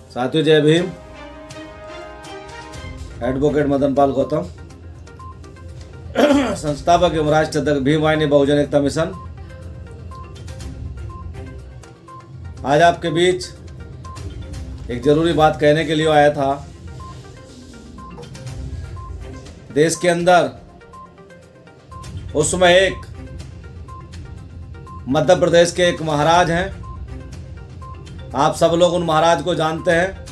साथियों जय भीम। एडवोकेट मदन पाल गौतम, संस्थापक एवं राष्ट्र अध्यक्ष भीम वाहिनी बहुजन एकता मिशन। आज आपके बीच एक जरूरी बात कहने के लिए आया था। देश के अंदर उस समय एक मध्य प्रदेश के एक महाराज हैं, आप सब लोग उन महाराज को जानते हैं,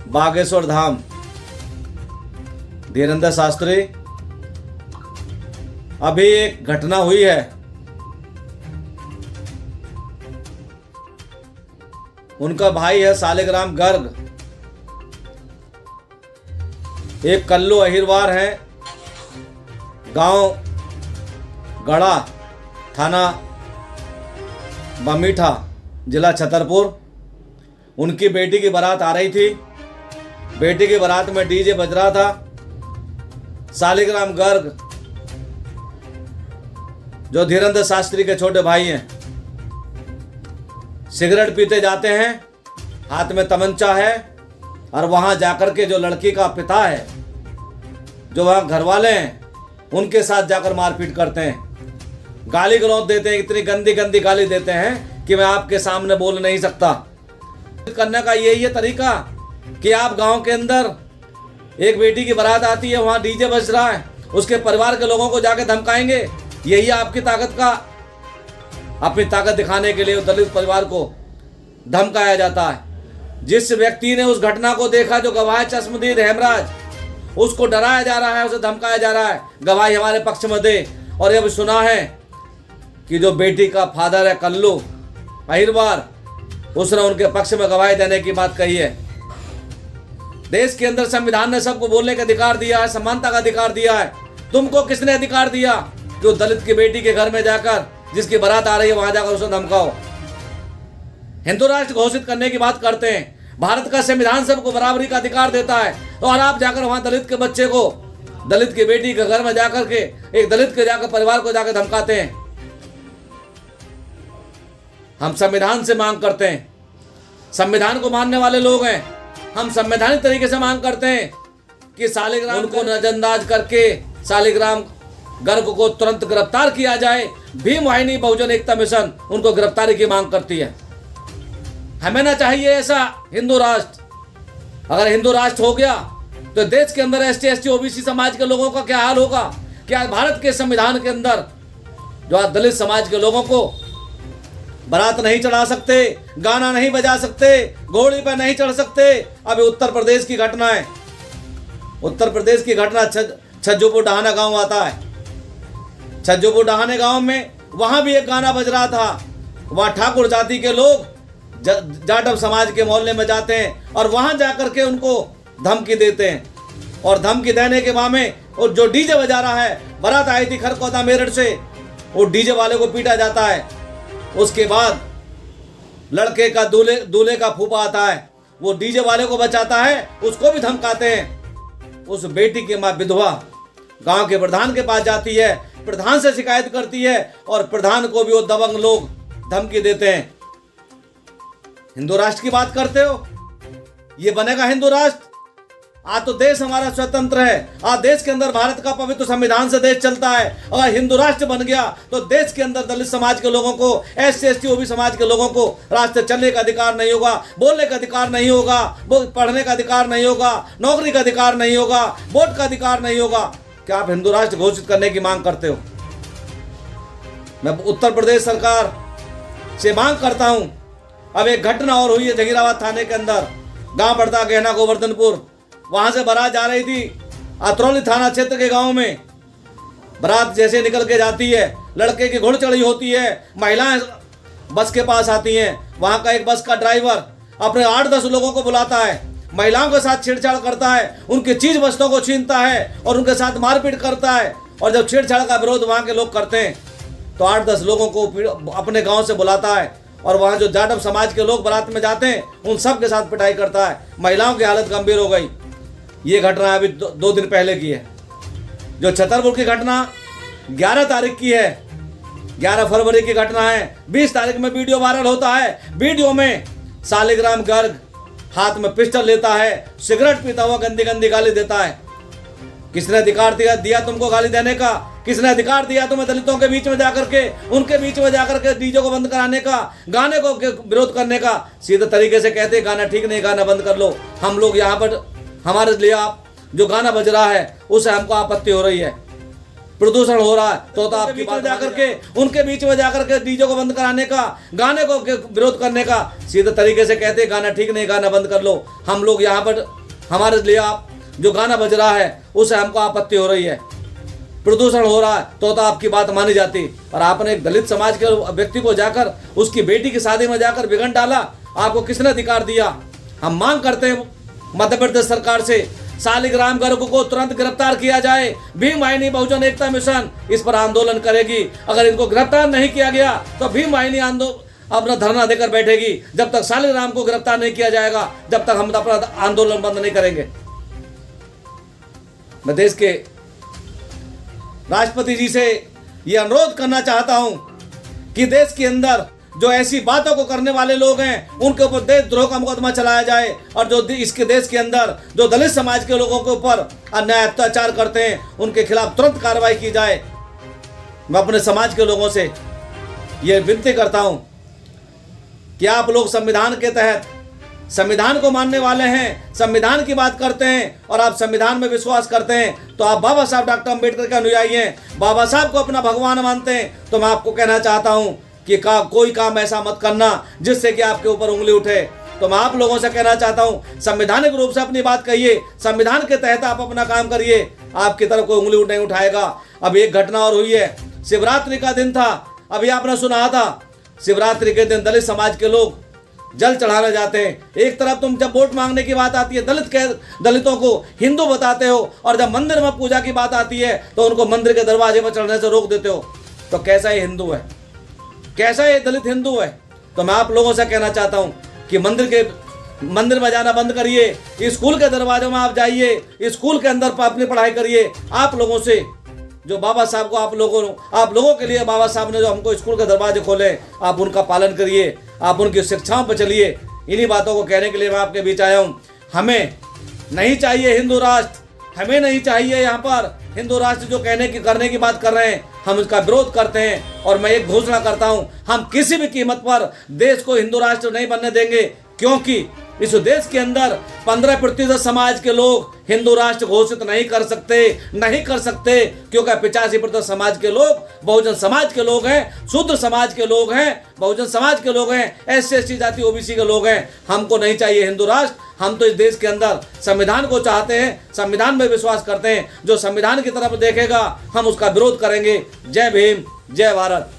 बागेश्वर धाम धीरेंद्र शास्त्री। अभी एक घटना हुई है, उनका भाई है सालिग्राम गर्ग, एक कल्लू अहिरवार है, गांव गढ़ा, थाना बमीठा, जिला छतरपुर। उनकी बेटी की बारात आ रही थी। बेटी की बारात में डीजे बज रहा था। सालिग्राम गर्ग जो धीरेंद्र शास्त्री के छोटे भाई हैं, सिगरेट पीते जाते हैं, हाथ में तमंचा है, और वहां जाकर के जो लड़की का पिता है, जो वहां घर वाले हैं, उनके साथ जाकर मारपीट करते हैं, गाली गलौज देते हैं। इतनी गंदी गंदी गाली देते हैं कि मैं आपके सामने बोल नहीं सकता। करने का यही है तरीका कि आप गांव के अंदर एक बेटी की बारात आती है, वहां डीजे बज रहा है, उसके परिवार के लोगों को जाके धमकाएंगे। यही आपकी ताकत का, अपनी ताकत दिखाने के लिए दलित परिवार को धमकाया जाता है। जिस व्यक्ति ने उस घटना को देखा, जो गवाह चश्मदीद हेमराज, उसको डराया जा रहा है, उसे धमकाया जा रहा है, गवाही हमारे पक्ष में दे। और ये भी सुना है कि जो बेटी का फादर है कल्लू अहिरवार, उसने उनके पक्ष में गवाही देने की बात कही है। देश के अंदर संविधान ने सबको बोलने का अधिकार दिया है, समानता का अधिकार दिया है। तुमको किसने अधिकार दिया कि दलित की बेटी के घर में जाकर, जिसकी बारात आ रही है, वहां जाकर उसे धमकाओ? हिंदू राष्ट्र घोषित करने की बात करते हैं। भारत का संविधान सबको बराबरी का अधिकार देता है, और आप जाकर वहां दलित के बच्चे को, दलित की बेटी के घर में जाकर के, एक दलित के जाकर परिवार को जाकर धमकाते हैं। हम संविधान से मांग करते हैं, संविधान को मानने वाले लोग हैं, हम संवैधानिक तरीके से मांग करते हैं कि सालिग्राम उनको नजरअंदाज करके सालिग्राम गर्ग को तुरंत गिरफ्तार किया जाए। भीम वाहिनी बहुजन एकता मिशन उनको गिरफ्तारी की मांग करती है। हमें ना चाहिए ऐसा हिंदू राष्ट्र। अगर हिंदू राष्ट्र हो गया तो देश के अंदर एसटी, एसटी, ओबीसी समाज के लोगों का क्या हाल होगा? क्या भारत के संविधान के अंदर जो आज दलित समाज के लोगों को बारात नहीं चढ़ा सकते, गाना नहीं बजा सकते, घोड़ी पर नहीं चढ़ सकते? अभी उत्तर प्रदेश की घटना है, उत्तर प्रदेश की घटना छज्जूपुर डहाना गांव आता है। छज्जूपुर डहाने गांव में वहां भी एक गाना बज रहा था। वहां ठाकुर जाति के लोग जाटव समाज के मोहल्ले में जाते हैं, और वहां जाकर के उनको धमकी देते हैं, और धमकी देने के बाद में और जो डीजे बजा रहा है, बारात आई थी खरकोदा मेरठ से, वो डीजे वाले को पीटा जाता है। उसके बाद लड़के का दूल्हे का फूफा आता है, वो डीजे वाले को बचाता है, उसको भी धमकाते हैं। उस बेटी की मां विधवा गांव के प्रधान के पास जाती है, प्रधान से शिकायत करती है, और प्रधान को भी वो दबंग लोग धमकी देते हैं। हिंदू राष्ट्र की बात करते हो, ये बनेगा हिंदू राष्ट्र? आज तो देश हमारा स्वतंत्र है, आज देश के अंदर भारत का पवित्र संविधान से देश चलता है। अगर हिंदू राष्ट्र बन गया तो देश के अंदर दलित समाज के लोगों को, एससी, एसटी, ओबीसी समाज के लोगों को रास्ते चलने का अधिकार नहीं होगा, बोलने का अधिकार नहीं होगा, पढ़ने का अधिकार नहीं होगा, नौकरी का अधिकार नहीं होगा, वोट का अधिकार नहीं होगा। क्या आप हिंदू राष्ट्र घोषित करने की मांग करते हो? मैं उत्तर प्रदेश सरकार से मांग करता हूं। अब एक घटना और हुई है जहीराबाद थाने के अंदर, गांव पड़ता गहना गोवर्धनपुर। वहां से बारात जा रही थी अतरौली थाना क्षेत्र के गांव में। बारात जैसे निकल के जाती है, लड़के की घोड़ चढ़ी होती है, महिलाएं बस के पास आती हैं। वहां का एक बस का ड्राइवर अपने 8-10 लोगों को बुलाता है, महिलाओं के साथ छेड़छाड़ करता है, उनकी चीज वस्तुओं को छीनता है, और उनके साथ मारपीट करता है। और जब छेड़छाड़ का विरोध वहां के लोग करते हैं, तो 8-10 लोगों को अपने गाँव से बुलाता है, और वहां जो जाटव समाज के लोग बारात में जाते हैं, उन सब के साथ पिटाई करता है। महिलाओं की हालत गंभीर हो गई। ये घटना अभी 2 दिन पहले की है। जो छतरपुर की घटना 11 तारीख की है, 11 फरवरी की घटना है। 20 तारीख में वीडियो वायरल होता है। वीडियो में शालिग्राम गर्ग हाथ में पिस्टल लेता है, सिगरेट पीता हुआ गंदी गंदी गाली देता है। किसने अधिकार दिया तुमको गाली देने का? किसने अधिकार दिया तुम्हें दलितों के बीच में जाकर के, उनके बीच में जाकर के डीजे को बंद कराने का, गाने को विरोध करने का? सीधे तरीके से कहते गाना ठीक नहीं, गाना बंद कर लो। हम लोग यहाँ पर हमारे लिए आप जो गाना बज रहा है उससे हमको आपत्ति हो रही है, प्रदूषण हो रहा है, तो आपके बीच में जाकर के, उनके बीच में जाकर के डीजे को बंद कराने का, गाने को विरोध करने का? सीधे तरीके से कहते गाना ठीक नहीं, गाना बंद कर लो। हम लोग यहाँ पर हमारे लिए आप जो गाना बज रहा है उससे हमको आपत्ति हो रही है, प्रदूषण हो रहा है, तो आपकी बात मानी जाती। और आपने एक दलित समाज के व्यक्ति को जाकर उसकी बेटी की शादी में जाकर बिगड़ डाला। आपको किसने अधिकार दिया? हम मांग करते हैं मध्य प्रदेश सरकार से शालिग्राम गर्ग को तुरंत गिरफ्तार किया जाए। भीम वाहिनी बहुजन एकता मिशन इस पर आंदोलन करेगी। अगर इनको गिरफ्तार नहीं किया गया तो भीम वाहिनी अपना धरना देकर बैठेगी। जब तक शालिग्राम को गिरफ्तार नहीं किया जाएगा, जब तक हम अपना आंदोलन बंद नहीं करेंगे। मैं देश के राष्ट्रपति जी से यह अनुरोध करना चाहता हूं कि देश के अंदर जो ऐसी बातों को करने वाले लोग हैं उनके ऊपर देशद्रोह का मुकदमा चलाया जाए, और जो इसके देश के अंदर जो दलित समाज के लोगों के ऊपर अन्याय अत्याचार करते हैं उनके खिलाफ तुरंत कार्रवाई की जाए। मैं अपने समाज के लोगों से यह विनती करता हूं कि आप लोग संविधान के तहत संविधान को मानने वाले हैं, संविधान की बात करते हैं और आप संविधान में विश्वास करते हैं, तो आप बाबा साहब डॉक्टर अम्बेडकर के अनुयायी हैं, बाबा साहब को अपना भगवान मानते हैं, तो मैं आपको कहना चाहता हूं कि कोई काम ऐसा मत करना जिससे कि आपके ऊपर उंगली उठे। तो मैं आप लोगों से कहना चाहता हूं, संवैधानिक रूप से अपनी बात कहिए, संविधान के तहत आप अपना काम करिए, आपकी तरफ कोई उंगली नहीं उठाएगा। अब एक घटना और हुई है, शिवरात्रि का दिन था, अभी आपने सुना था, शिवरात्रि के दिन दलित समाज के लोग जल चढ़ाने जाते हैं। एक तरफ तुम जब वोट मांगने की बात आती है दलितों को हिंदू बताते हो, और जब मंदिर में पूजा की बात आती है तो उनको मंदिर के दरवाजे पर चढ़ने से रोक देते हो। तो कैसा ये हिंदू है, कैसा ये दलित हिंदू है? तो मैं आप लोगों से कहना चाहता हूं कि मंदिर में जाना बंद करिए, स्कूल के दरवाजों में आप जाइए, स्कूल के अंदर अपनी पढ़ाई करिए। आप लोगों से जो बाबा साहब को आप लोगों के लिए बाबा साहब ने जो हमको स्कूल के दरवाजे खोले, आप उनका पालन करिए, आप उनकी शिक्षाओं पर चलिए। इन्हीं बातों को कहने के लिए मैं आपके बीच आया हूँ। हमें नहीं चाहिए हिंदू राष्ट्र, हमें नहीं चाहिए यहाँ पर हिंदू राष्ट्र जो करने की बात कर रहे हैं, हम इसका विरोध करते हैं। और मैं एक घोषणा करता हूँ, हम किसी भी कीमत पर देश को हिंदू राष्ट्र नहीं बनने देंगे, क्योंकि इस देश के अंदर 15% समाज के लोग हिंदू राष्ट्र घोषित नहीं कर सकते, क्योंकि 85% समाज के लोग बहुजन समाज के लोग हैं, शूद्र समाज के लोग हैं, बहुजन समाज के लोग हैं, SC जाति OBC के लोग हैं। हमको नहीं चाहिए हिंदू राष्ट्र। हम तो इस देश के अंदर संविधान को चाहते हैं, संविधान में विश्वास करते हैं। जो संविधान की तरफ देखेगा हम उसका विरोध करेंगे। जय भीम, जय भारत।